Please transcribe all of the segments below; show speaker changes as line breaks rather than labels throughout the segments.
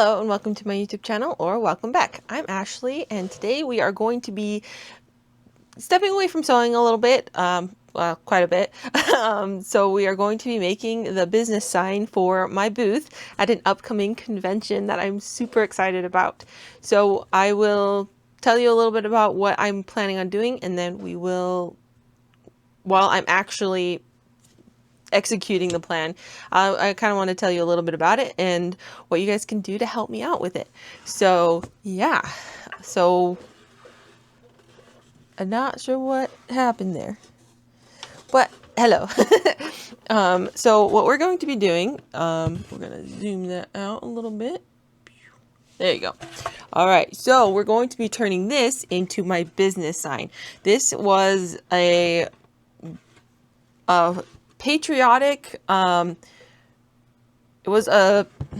Hello and welcome to my YouTube channel, or welcome back. I'm Ashley, and today we are going to be stepping away from sewing a little bit, well, quite a bit. So we are going to be making the business sign for my booth at an upcoming convention that I'm super excited about. So I will tell you a little bit about what I'm planning on doing, and then we will, while I'm actually executing the plan, I kind of want to tell you a little bit about it and what you guys can do to help me out with it. So yeah, so I'm not sure what happened there, but hello. So what we're going to be doing, we're gonna zoom that out a little bit. There you go. All right, so we're going to be turning this into my business sign. This was a patriotic, it was a, I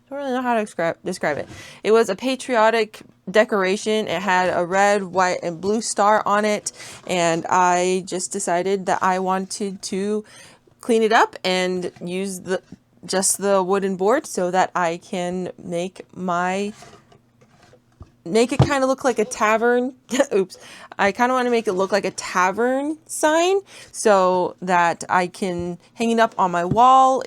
don't really know how to describe it. It was a patriotic decoration. It had a red, white, and blue star on it, and I just decided that I wanted to clean it up and use just the wooden board so that I can make it kind of look like a tavern. Oops. I kind of want to make it look like a tavern sign so that I can hang it up on my wall,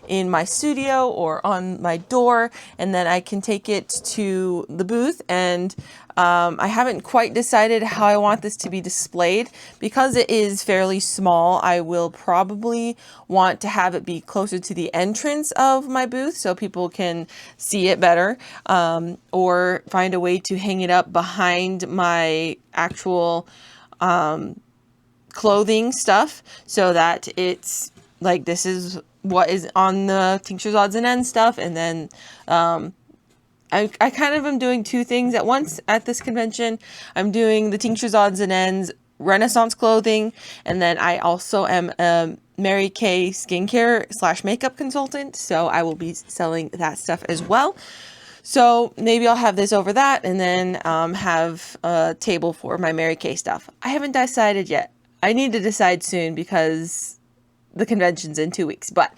in my studio or on my door, and then I can take it to the booth. And I haven't quite decided how I want this to be displayed. Because it is fairly small, I will probably want to have it be closer to the entrance of my booth so people can see it better, or find a way to hang it up behind my actual clothing stuff so that it's like, this is what is on the Tinctures Odds and Ends stuff. And then I kind of am doing two things at once at this convention. I'm doing the Tinctures Odds and Ends Renaissance clothing, and then I also am a Mary Kay skincare / makeup consultant, so I will be selling that stuff as well. So maybe I'll have this over that, and then have a table for my Mary Kay stuff. I haven't decided yet. I need to decide soon because the convention's in 2 weeks. But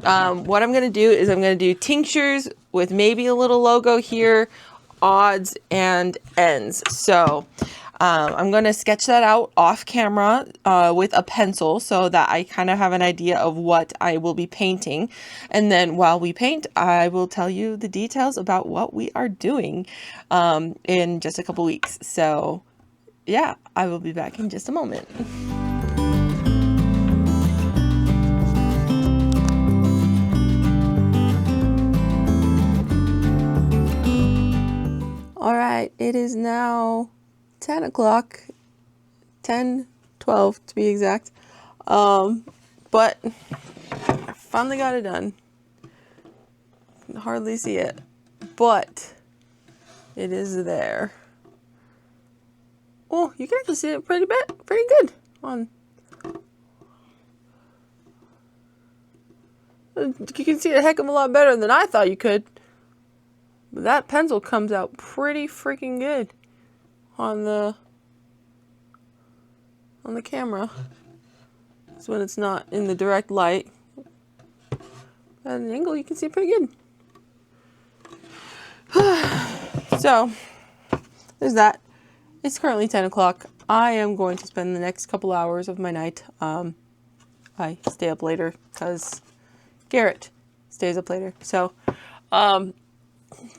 what I'm going to do is I'm going to do tinctures with maybe a little logo here, odds and ends. So I'm going to sketch that out off camera with a pencil so that I kind of have an idea of what I will be painting. And then while we paint, I will tell you the details about what we are doing in just a couple weeks. So yeah, I will be back in just a moment. All right, it is now 10 o'clock, 10:12 to be exact. But I finally got it done. Can hardly see it, but it is there. Oh, you can actually see it pretty good on. You can see it a heck of a lot better than I thought you could. But that pencil comes out pretty freaking good on the camera. So when it's not in the direct light, at an angle, you can see it pretty good. So there's that. It's currently 10 o'clock. I am going to spend the next couple hours of my night. I stay up later because Garrett stays up later. So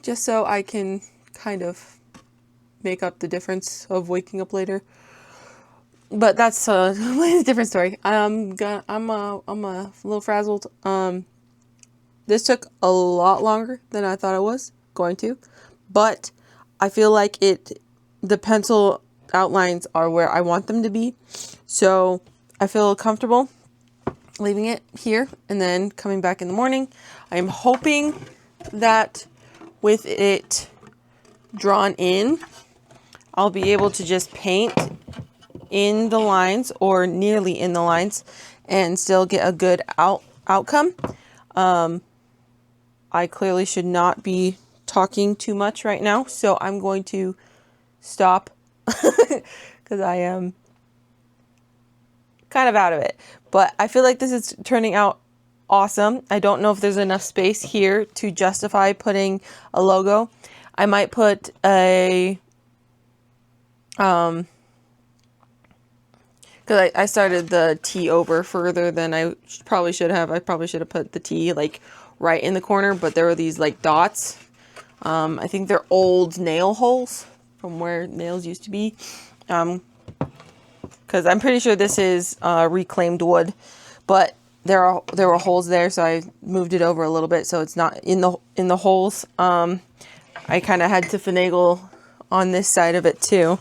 just so I can kind of make up the difference of waking up later. But that's a different story. I'm a little frazzled. This took a lot longer than I thought it was going to, but I feel like the pencil outlines are where I want them to be. So I feel comfortable leaving it here and then coming back in the morning. I am hoping that with it drawn in, I'll be able to just paint in the lines or nearly in the lines and still get a good outcome. I clearly should not be talking too much right now, so I'm going to stop because I am kind of out of it. But I feel like this is turning out awesome. I don't know if there's enough space here to justify putting a logo. I might put a, because I started the T over further than I probably should have. I probably should have put the T like right in the corner, but there were these like dots. I think they're old nail holes from where nails used to be. Because I'm pretty sure this is reclaimed wood, but there were holes there, so I moved it over a little bit so it's not in the holes. I kind of had to finagle on this side of it too.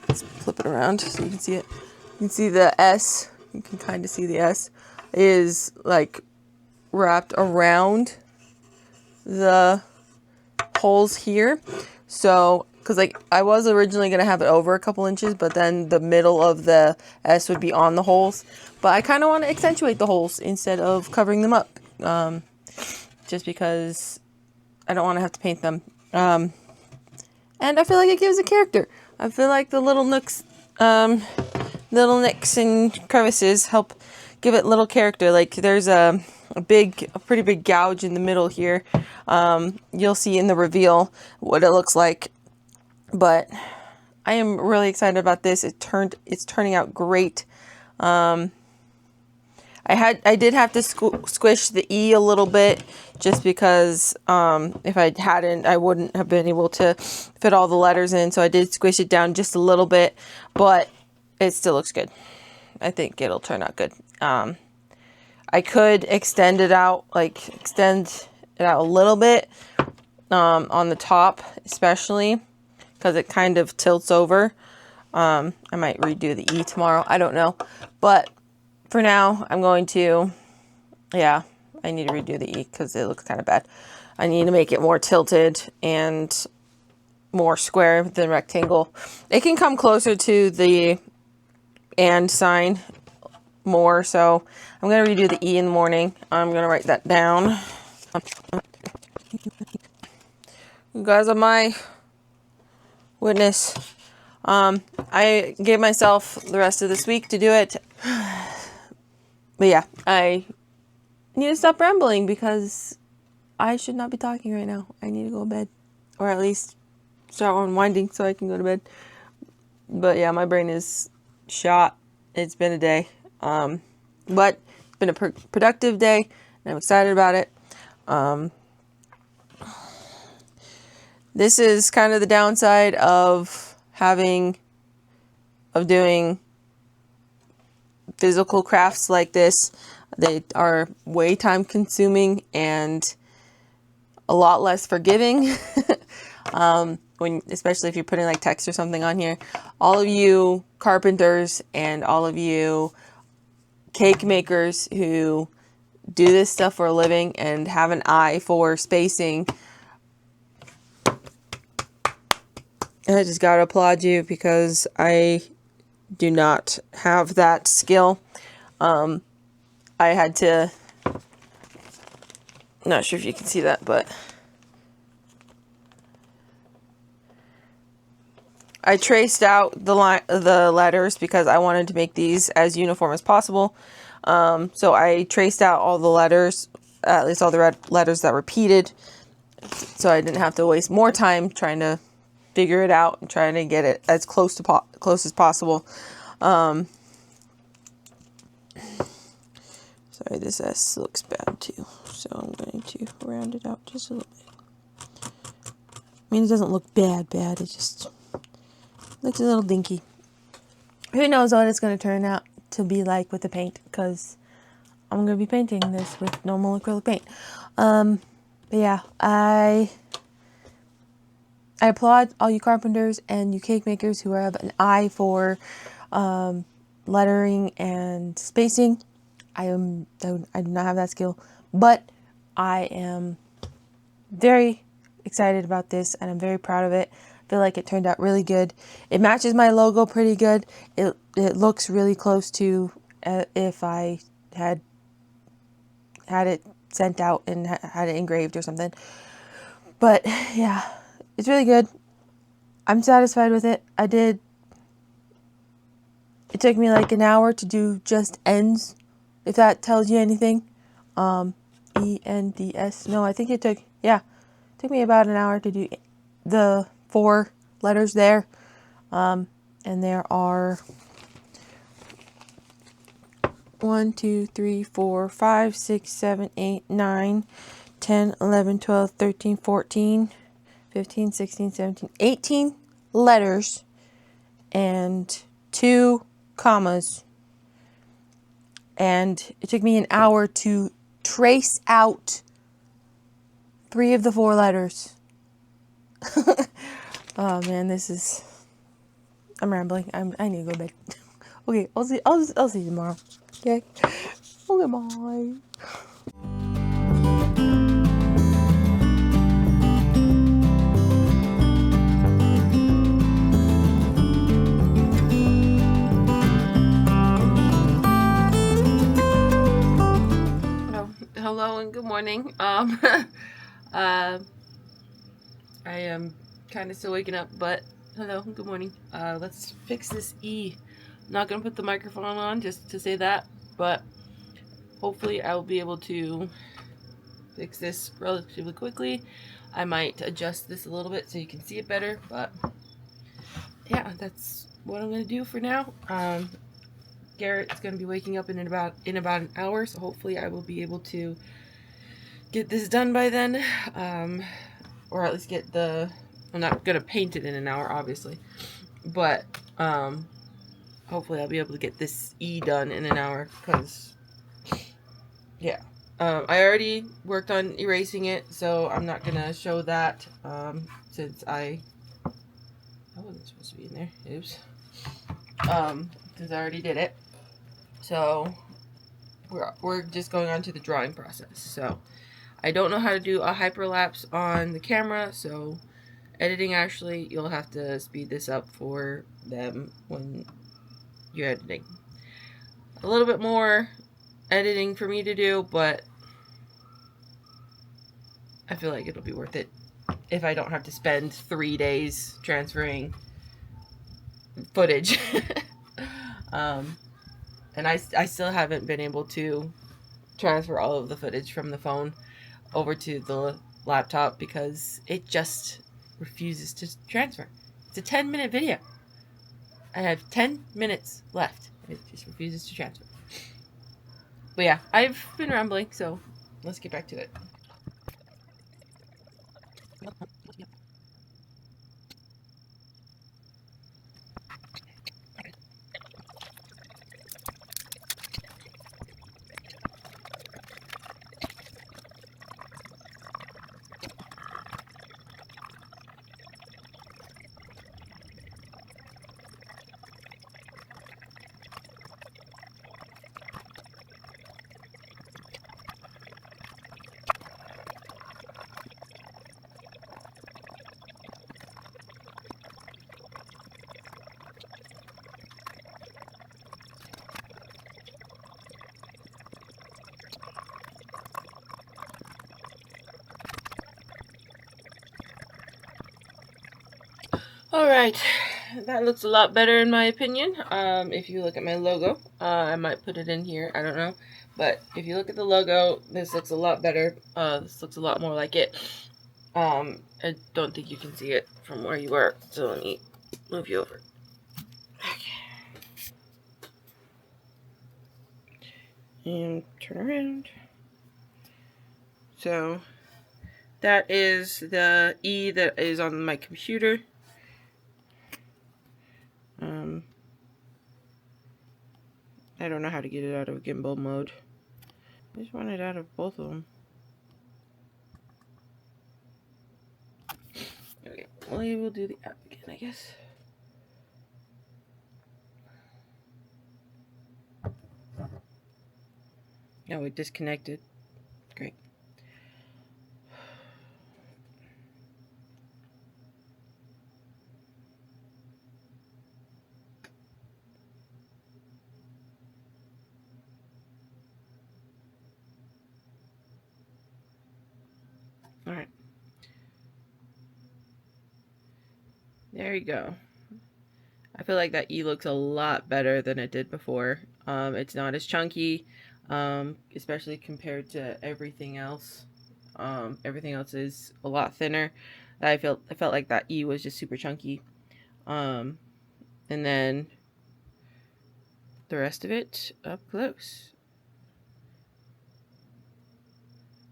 Let's flip it around so you can see it. You can see the S. You can kind of see the S is like wrapped around the holes here. So, because like I was originally going to have it over a couple inches, but then the middle of the S would be on the holes. But I kind of want to accentuate the holes instead of covering them up. Just because I don't want to have to paint them. And I feel like it gives a character. I feel like the little nicks and crevices help give it little character. Like there's a pretty big gouge in the middle here. You'll see in the reveal what it looks like. But I am really excited about this. It's turning out great. I did have to squish the E a little bit just because if I hadn't, I wouldn't have been able to fit all the letters in. So I did squish it down just a little bit, but it still looks good. I think it'll turn out good. I could extend it out a little bit on the top, especially because it kind of tilts over. I might redo the E tomorrow. I don't know. But for now, I'm going to, I need to redo the E because it looks kind of bad. I need to make it more tilted and more square than rectangle. It can come closer to the and sign more. So I'm going to redo the E in the morning. I'm going to write that down. You guys are my witness. I gave myself the rest of this week to do it. But yeah, I need to stop rambling because I should not be talking right now. I need to go to bed. Or at least start unwinding so I can go to bed. But yeah, my brain is shot. It's been a day. But it's been a productive day. And I'm excited about it. This is kind of the downside of doing physical crafts like this. They are way time consuming and a lot less forgiving. Especially if you're putting like text or something on here. All of you carpenters and all of you cake makers who do this stuff for a living and have an eye for spacing, I just gotta applaud you because I do not have that skill. I had to, not sure if you can see that, but I traced out the letters because I wanted to make these as uniform as possible. So I traced out all the letters, at least all the letters that repeated, so I didn't have to waste more time trying to figure it out and trying to get it as close as possible. Sorry, this S looks bad too, so I'm going to round it out just a little bit. I mean, it doesn't look bad, it just looks a little dinky. Who knows what it's going to turn out to be like with the paint, because I'm going to be painting this with normal acrylic paint. But yeah, I applaud all you carpenters and you cake makers who have an eye for lettering and spacing. I do not have that skill, but I am very excited about this and I'm very proud of it. I feel like it turned out really good. It matches my logo pretty good. It looks really close to if I had it sent out and had it engraved or something. But yeah, it's really good. I'm satisfied with it. It took me like an hour to do just ends, if that tells you anything. ENDS. No, I think it took me about an hour to do the 4 letters there. And there are 1, 2, 3, 4, 5, 6, 7, 8, 9, 10, 11, 12, 13, 14, 15, 16, 17, 18 letters and 2 commas. And it took me an hour to trace out 3 of the 4 letters. Oh man, I'm rambling. I need to go to bed. Okay, I'll see you tomorrow. Okay. Okay, bye. Hello and good morning. I am kind of still waking up, but hello, good morning. Let's fix this E. I'm not gonna put the microphone on just to say that, but hopefully I will be able to fix this relatively quickly. I might adjust this a little bit so you can see it better, but yeah, that's what I'm gonna do for now. Garrett's gonna be waking up in about an hour, so hopefully I will be able to get this done by then, or at least get I'm not gonna paint it in an hour, obviously, but hopefully I'll be able to get this E done in an hour, because yeah, I already worked on erasing it, so I'm not gonna show that, since I wasn't supposed to be in there. Oops. Since I already did it, so we're just going on to the drawing process. So I don't know how to do a hyperlapse on the camera, so editing, actually, you'll have to speed this up for them when you're editing. A little bit more editing for me to do, but I feel like it'll be worth it if I don't have to spend 3 days transferring footage. And I still haven't been able to transfer all of the footage from the phone over to the laptop because it just refuses to transfer. It's a 10-minute video. I have 10 minutes left. It just refuses to transfer. But yeah, I've been rambling, so let's get back to it. Alright, that looks a lot better in my opinion. If you look at my logo, I might put it in here, I don't know. But if you look at the logo, this looks a lot better. This looks a lot more like it. I don't think you can see it from where you are, so let me move you over. Okay. And turn around. So, that is the E that is on my computer. I don't know how to get it out of gimbal mode. I just want it out of both of them. Okay, well, we will do the app again, I guess. No, it disconnected. Great. Alright. There you go. I feel like that E looks a lot better than it did before. It's not as chunky. especially compared to everything else. Everything else is a lot thinner. I felt like that E was just super chunky. And then the rest of it up close.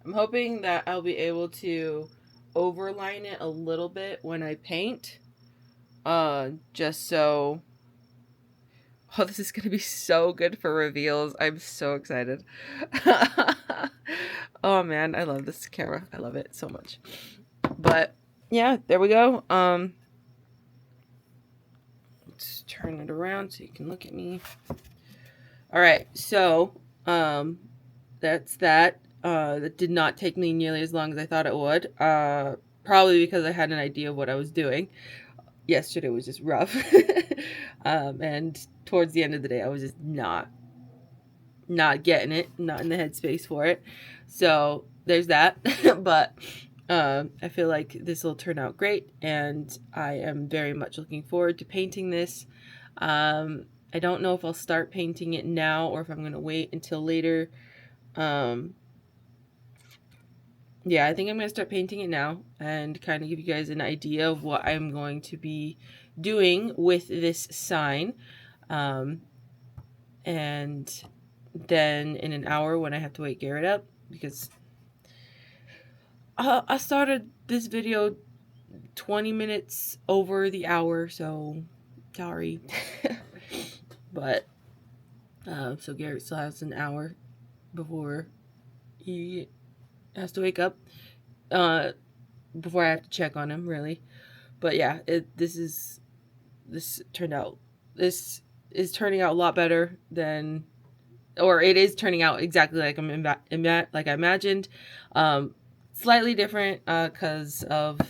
I'm hoping that I'll be able to overline it a little bit when I paint. Just so... Oh, this is going to be so good for reveals. I'm so excited. Oh man, I love this camera. I love it so much. But yeah, there we go. Let's turn it around so you can look at me. All right, so that's that. That did not take me nearly as long as I thought it would. Probably because I had an idea of what I was doing. Yesterday was just rough. And towards the end of the day, I was just not getting it, not in the headspace for it. So there's that. But I feel like this will turn out great, and I am very much looking forward to painting this. I don't know if I'll start painting it now or if I'm going to wait until later. Yeah, I think I'm going to start painting it now and kind of give you guys an idea of what I'm going to be doing with this sign. And then in an hour when I have to wake Garrett up, because I started this video 20 minutes over the hour, so sorry. But so Garrett still has an hour before he has to wake up, before I have to check on him, really. But yeah, this is turning out a lot better than, or it is turning out exactly like like I imagined. Slightly different because of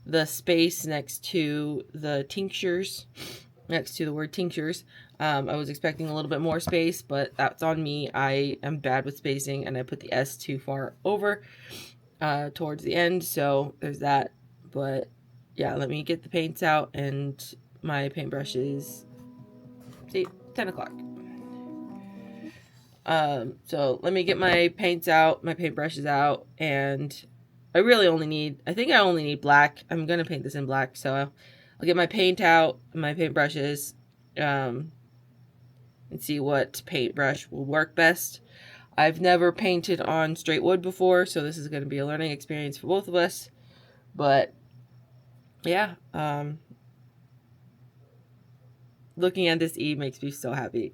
the space next to the tinctures, next to the word tinctures. I was expecting a little bit more space, but that's on me. I am bad with spacing, and I put the S too far over towards the end, so there's that. But yeah, let me get the paints out and my paintbrushes. See, 10 o'clock. So let me get my paints out, my paintbrushes out, and I really only need, I think I only need black. I'm gonna paint this in black, so I'll get my paint out, my paintbrushes, and see what paintbrush will work best. I've never painted on straight wood before, so this is going to be a learning experience for both of us. But yeah, looking at this E makes me so happy.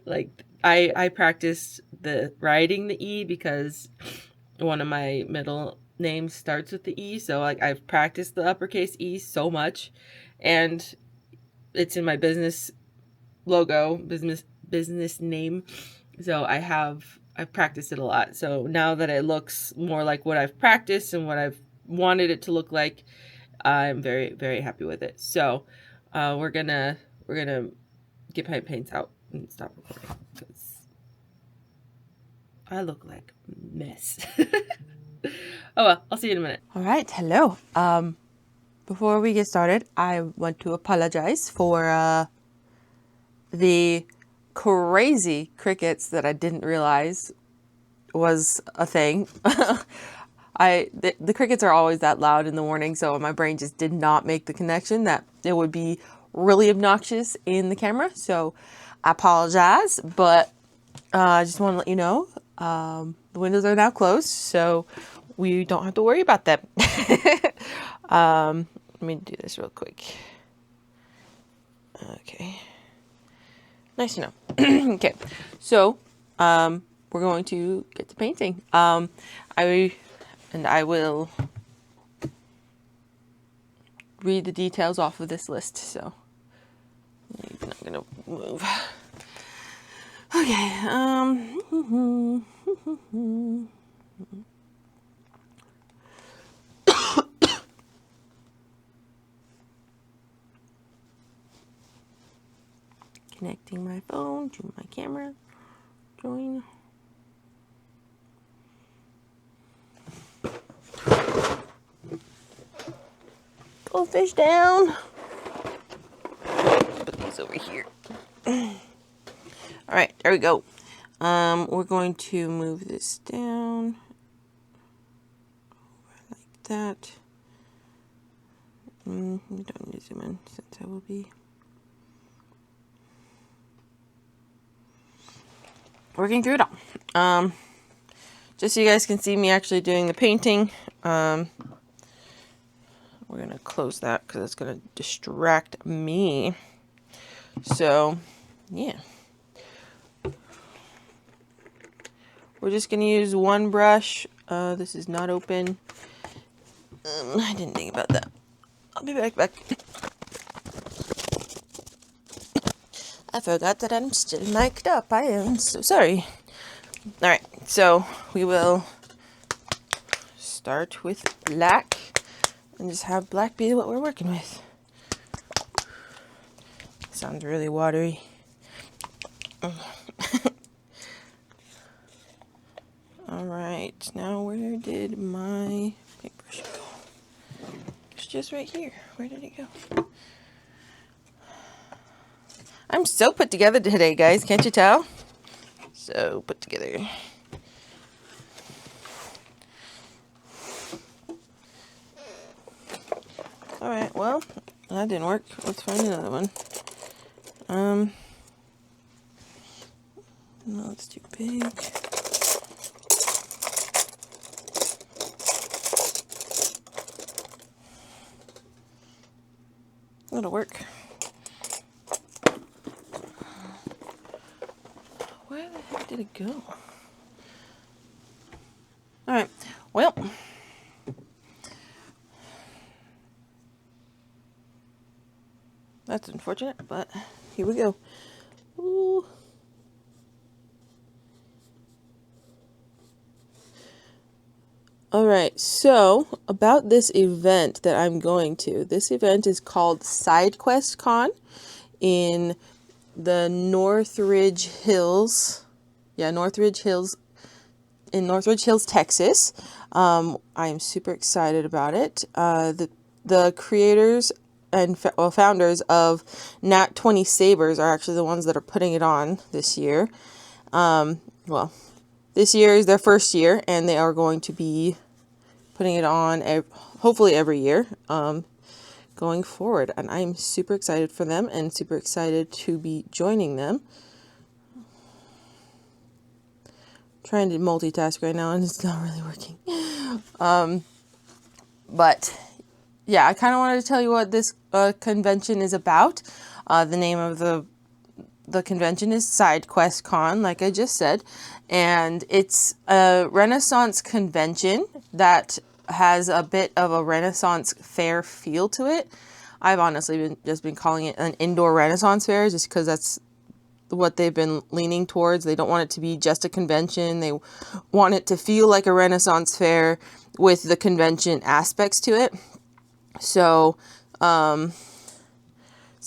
Like I practiced the writing the E because one of my middle names starts with the E, so like I've practiced the uppercase E so much, and it's in my business logo, business name. So I've practiced it a lot. So now that it looks more like what I've practiced and what I've wanted it to look like, I'm very, very happy with it. So we're gonna get my paints out and stop recording because I look like a mess. Oh well, I'll see you in a minute. All right, hello. Before we get started, I want to apologize for the crazy crickets that I didn't realize was a thing. The crickets are always that loud in the morning, so my brain just did not make the connection that it would be really obnoxious in the camera. So I apologize, but I just want to let you know the windows are now closed, so we don't have to worry about them. Let me do this real quick. Okay. Nice to know. Okay, so we're going to get to painting. I will read the details off of this list. So I'm not gonna move. Okay. Connecting my phone to my camera. Join. Goldfish down. Put these over here. All right, there we go. We're going to move this down like that. You don't need to zoom in since I will be working through it all. Just so you guys can see me actually doing the painting. We're going to close that because it's going to distract me. So, yeah. We're just going to use one brush. This is not open. I didn't think about that. I'll be back. I forgot that I'm still mic'd up. I am so sorry. Alright, so we will start with black and just have black be what we're working with. Sounds really watery. Alright, now where did my paintbrush go? It's just right here. Where did it go? I'm so put together today, guys. Can't you tell? So put together. Alright, well, that didn't work. Let's find another one. No, it's too big. That'll work. Where the heck did it go? Alright, well. That's unfortunate, but here we go. Ooh. Alright, so about this event that I'm going to. This event is called SideQuest Con in the Northridge Hills. Yeah, Northridge Hills, in Northridge Hills, Texas. I am super excited about it. The creators and founders of Nat 20 Sabers are actually the ones that are putting it on this year. Well, this year is their first year, and they are going to be putting it on hopefully every year going forward. And I'm super excited for them and super excited to be joining them. Trying to multitask right now and it's not really working. But yeah, I kind of wanted to tell you what this convention is about. The name of the convention is SideQuest Con, like I just said, and it's a Renaissance convention that has a bit of a Renaissance fair feel to it. I've honestly just been calling it an indoor Renaissance fair just because that's what they've been leaning towards. They don't want it to be just a convention. They want it to feel like a Renaissance fair with the convention aspects to it. So, some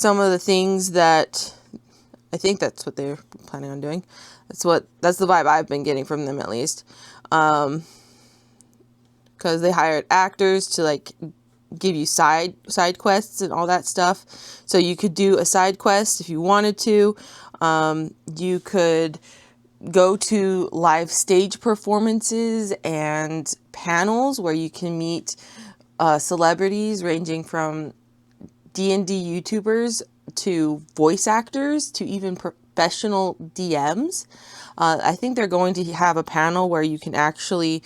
of the things that I think that's what they're planning on doing. That's the vibe I've been getting from them, at least. Because they hired actors to like give you side quests and all that stuff. So you could do a side quest if you wanted to. You could go to live stage performances and panels where you can meet celebrities ranging from D&D YouTubers to voice actors to even professional DMs. I think they're going to have a panel where you can actually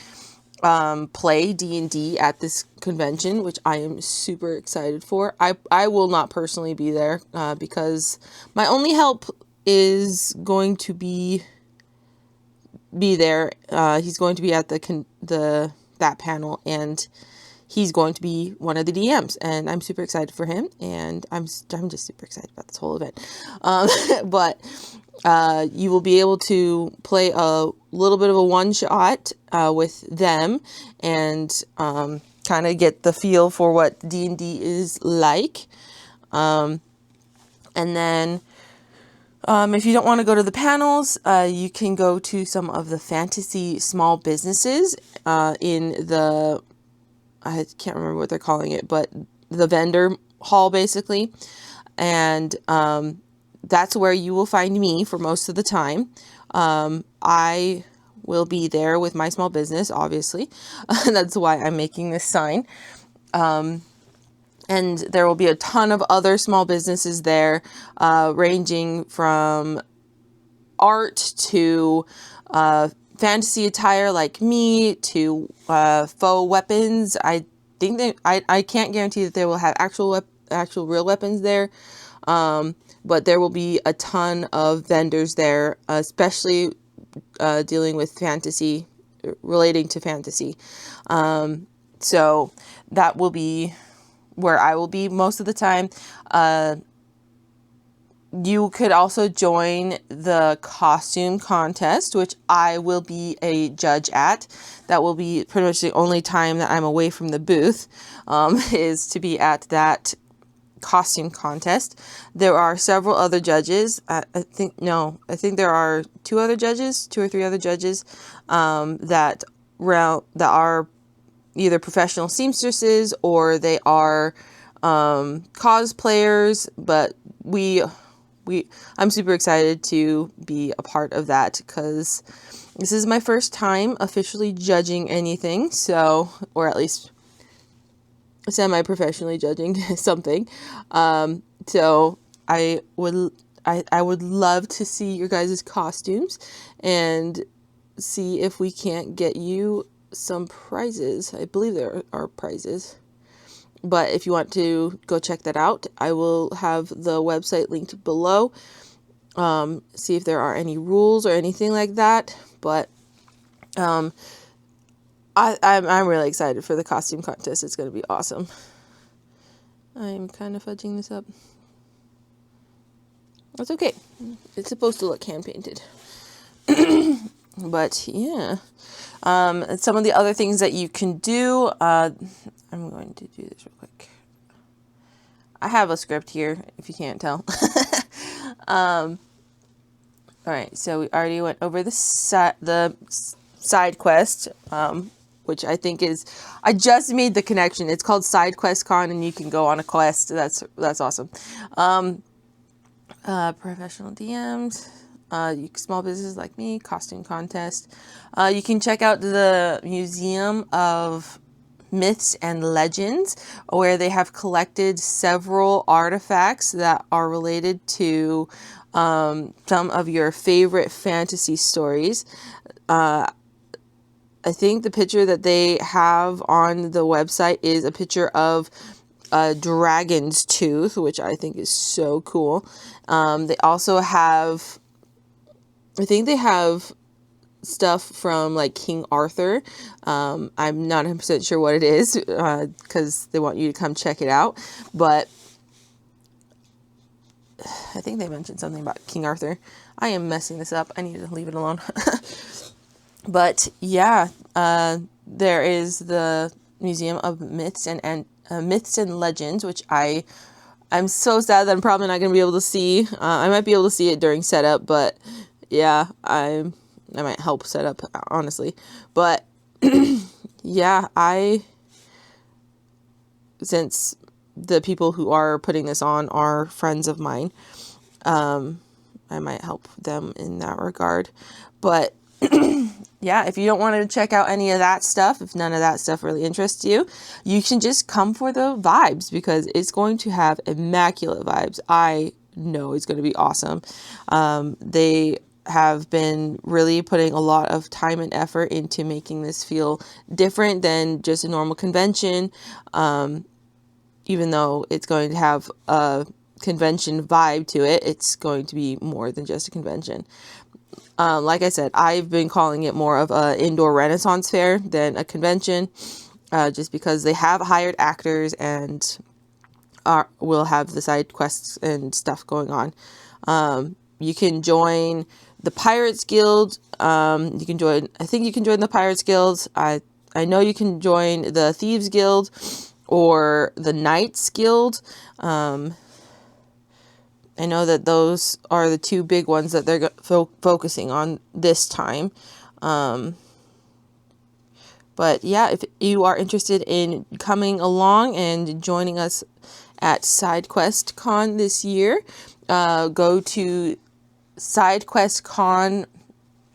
play D&D at this convention, which I am super excited for. I will not personally be there because my only help is going to be there. He's going to be at that panel, and he's going to be one of the DMs, and I'm super excited for him, and I'm just super excited about this whole event. But you will be able to play a little bit of a one-shot with them and kind of get the feel for what D&D is like. And then if you don't want to go to the panels, you can go to some of the fantasy small businesses in the, I can't remember what they're calling it, but the vendor hall basically. And that's where you will find me for most of the time. I will be there with my small business, obviously. That's why I'm making this sign. And there will be a ton of other small businesses there, ranging from art to fantasy attire like me to faux weapons. I think I can't guarantee that they will have actual real weapons there. But there will be a ton of vendors there, especially dealing with fantasy, relating to fantasy. So that will be where I will be most of the time. You could also join the costume contest, which I will be a judge at. That will be pretty much the only time that I'm away from the booth, is to be at that costume contest. There are several other judges. I think there are two or three other judges that are either professional seamstresses or they are cosplayers. But I'm super excited to be a part of that because this is my first time officially judging anything. So, or at least semi-professionally judging something. So I would love to see your guys' costumes and see if we can't get you some prizes. I believe there are prizes. But if you want to go check that out, I will have the website linked below. See if there are any rules or anything like that. But I'm really excited for the costume contest. It's going to be awesome. I'm kind of fudging this up. That's okay. It's supposed to look hand painted. But yeah. And some of the other things that you can do, I'm going to do this real quick. I have a script here, if you can't tell. All right, so we already went over the side quest, which I think I just made the connection. It's called Side Quest Con, and you can go on a quest. That's awesome. Professional DMs, small businesses like me, costume contest. You can check out the Museum of Myths and Legends, where they have collected several artifacts that are related to some of your favorite fantasy stories. I think the picture that they have on the website is a picture of a dragon's tooth, which I think is so cool. They also have, I think they have stuff from like King Arthur. I'm not 100% sure what it is because they want you to come check it out. But I think they mentioned something about King Arthur. I am messing this up. I need to leave it alone. But yeah, there is the Museum of Myths and Myths and Legends, which I'm so sad that I'm probably not going to be able to see. I might be able to see it during setup, but yeah, I might help set up, honestly. But yeah, since the people who are putting this on are friends of mine, I might help them in that regard. But yeah, if you don't want to check out any of that stuff, if none of that stuff really interests you, you can just come for the vibes because it's going to have immaculate vibes. I know it's going to be awesome. They have been really putting a lot of time and effort into making this feel different than just a normal convention. Even though it's going to have a convention vibe to it, it's going to be more than just a convention. Like I said, I've been calling it more of an indoor Renaissance fair than a convention, just because they have hired actors and will have the side quests and stuff going on. You can join the Pirates Guild. I think you can join the Pirates Guild. I know you can join the Thieves Guild or the Knights Guild. I know that those are the two big ones that they're focusing on this time. But yeah, if you are interested in coming along and joining us at SideQuest Con this year, go to SideQuestCon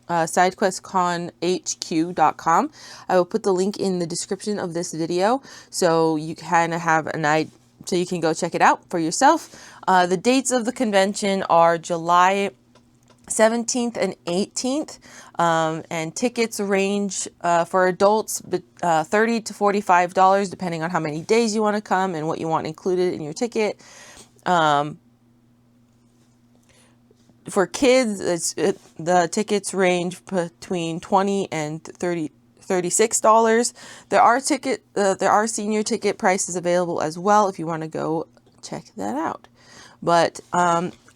sidequestconhq.com. I will put the link in the description of this video so you kind of have an idea, so you can go check it out for yourself. The dates of the convention are July 17th and 18th, and tickets range for adults $30 to $45 depending on how many days you want to come and what you want included in your ticket. For kids, the tickets range between $20 and $36. There are senior ticket prices available as well if you want to go check that out. But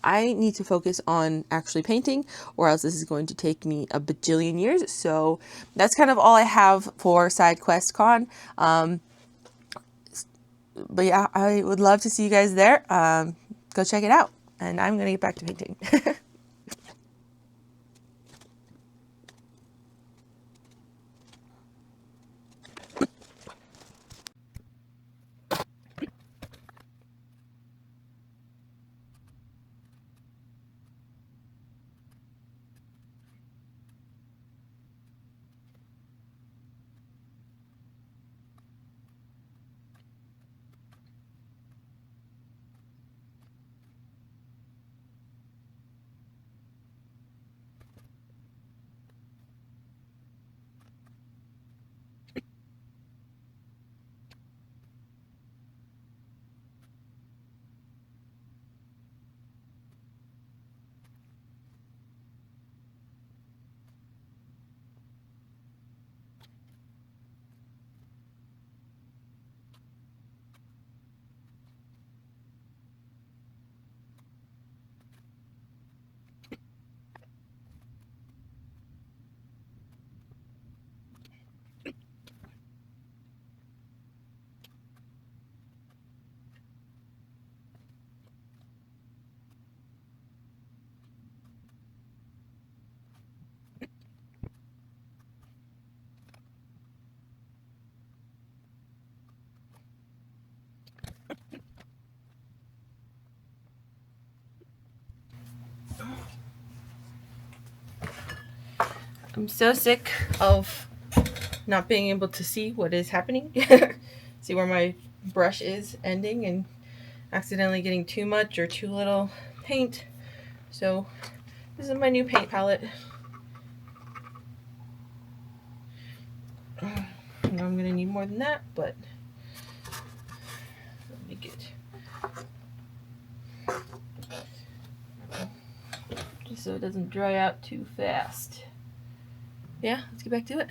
I need to focus on actually painting, or else this is going to take me a bajillion years. So that's kind of all I have for SideQuest Con. But yeah, I would love to see you guys there. Go check it out. And I'm going to get back to painting. I'm so sick of not being able to see what is happening. See where my brush is ending and accidentally getting too much or too little paint. So this is my new paint palette. I know I'm gonna need more than that, but let me get just so it doesn't dry out too fast. Yeah, let's get back to it.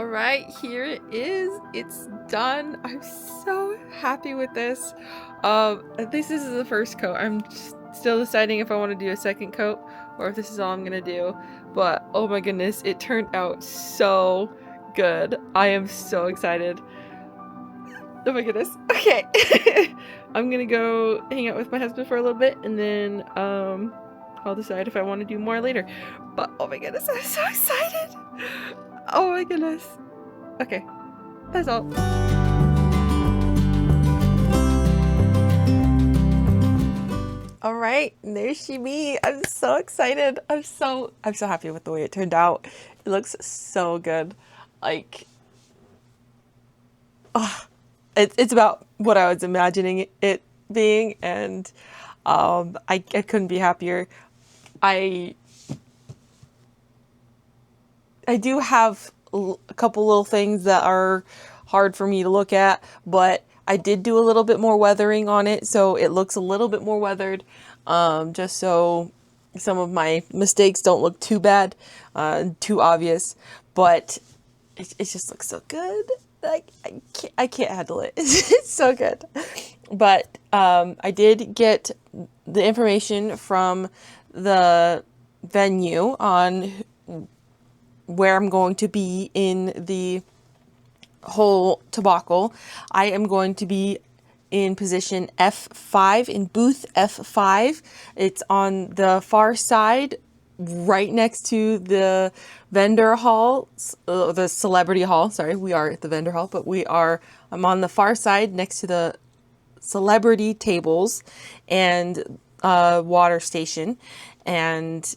right, here it is. It's done. I'm so happy with this. At least this is the first coat. I'm still deciding if I want to do a second coat or if this is all I'm gonna do. But oh my goodness, it turned out so good. I am so excited. Oh my goodness. Okay. I'm gonna go hang out with my husband for a little bit, and then I'll decide if I want to do more later. But oh my goodness, I'm so excited. Oh my goodness. Okay, that's all. All right, there she be. I'm so excited. I'm so happy with the way it turned out. It looks so good. Like, it's about what I was imagining it being, and I couldn't be happier. I do have a couple little things that are hard for me to look at, but I did do a little bit more weathering on it, so it looks a little bit more weathered, just so some of my mistakes don't look too bad, too obvious, but it just looks so good. Like, I can't handle it. It's so good. But I did get the information from the venue on where I'm going to be in the whole debacle. I am going to be in position F5, in booth F5. It's on the far side, right next to the vendor hall, the celebrity hall. Sorry, we are at the vendor hall, but I'm on the far side next to the celebrity tables and water station. And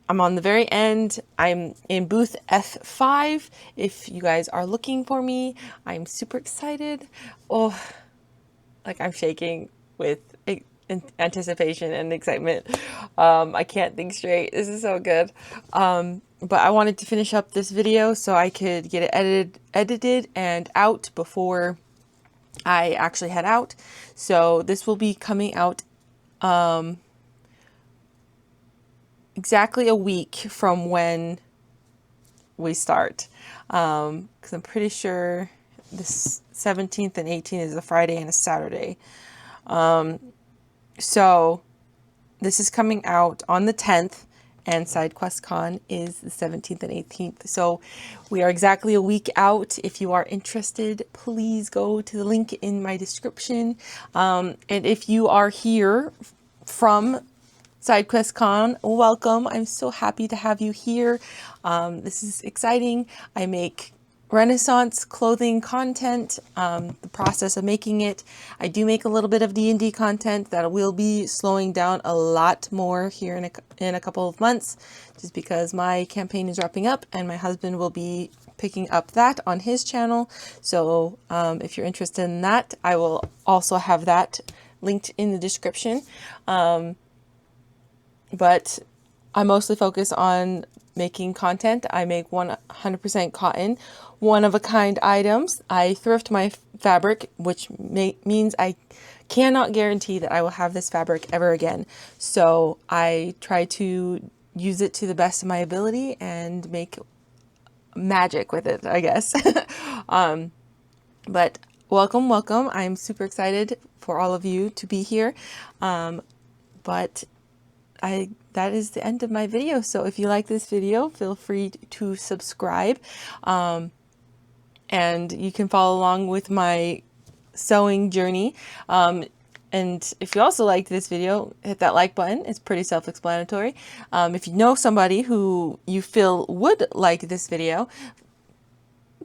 I'm on the very end. I'm in booth F5. If you guys are looking for me, I'm super excited. Oh, like I'm shaking with anticipation and excitement. I can't think straight. This is so good. But I wanted to finish up this video so I could get it edited and out before I actually head out. So this will be coming out exactly a week from when we start, because I'm pretty sure the 17th and 18th is a Friday and a Saturday. So this is coming out on the 10th, and SideQuestCon is the 17th and 18th. So we are exactly a week out. If you are interested, please go to the link in my description. And if you are here from SideQuestCon, welcome. I'm so happy to have you here. This is exciting. I make Renaissance clothing content, the process of making it. I do make a little bit of D&D content that will be slowing down a lot more here in a couple of months, just because my campaign is wrapping up and my husband will be picking up that on his channel. So if you're interested in that, I will also have that linked in the description. But I mostly focus on making content. I make 100% cotton, one-of-a-kind items. I thrift my fabric, which means I cannot guarantee that I will have this fabric ever again. So I try to use it to the best of my ability and make magic with it, I guess. But welcome, welcome. I'm super excited for all of you to be here. But that is the end of my video. So if you like this video, feel free to subscribe. And you can follow along with my sewing journey. And if you also liked this video, hit that like button. It's pretty self-explanatory. If you know somebody who you feel would like this video,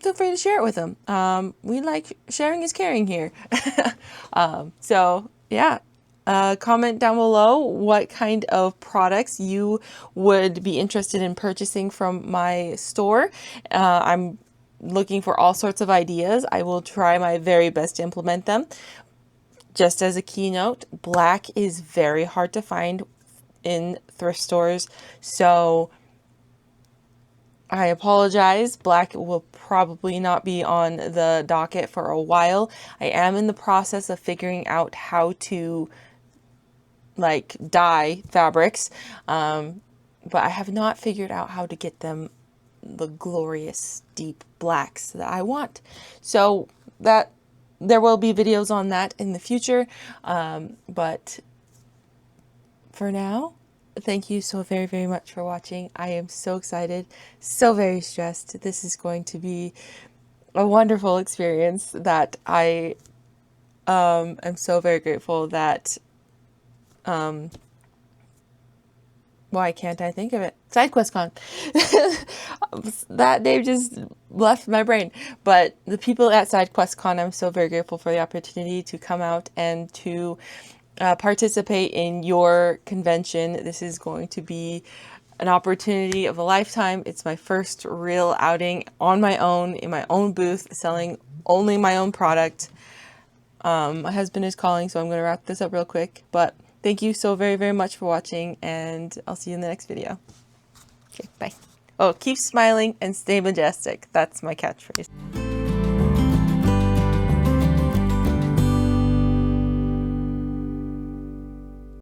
feel free to share it with them. We like sharing is caring here. So yeah. Comment down below what kind of products you would be interested in purchasing from my store. I'm looking for all sorts of ideas. I will try my very best to implement them. Just as a keynote, black is very hard to find in thrift stores, so I apologize. Black will probably not be on the docket for a while. I am in the process of figuring out how to dye fabrics, but I have not figured out how to get them the glorious deep blacks that I want. So that there will be videos on that in the future, but for now, thank you so very, very much for watching. I am so excited, so very stressed. This is going to be a wonderful experience that I am so very grateful that, why can't I think of it? SideQuestCon. That name just left my brain. But the people at SideQuestCon, I'm so very grateful for the opportunity to come out and to participate in your convention. This is going to be an opportunity of a lifetime. It's my first real outing on my own, in my own booth, selling only my own product. My husband is calling, so I'm going to wrap this up real quick. But thank you so very, very much for watching, and I'll see you in the next video. Okay, bye. Oh, keep smiling and stay majestic. That's my catchphrase.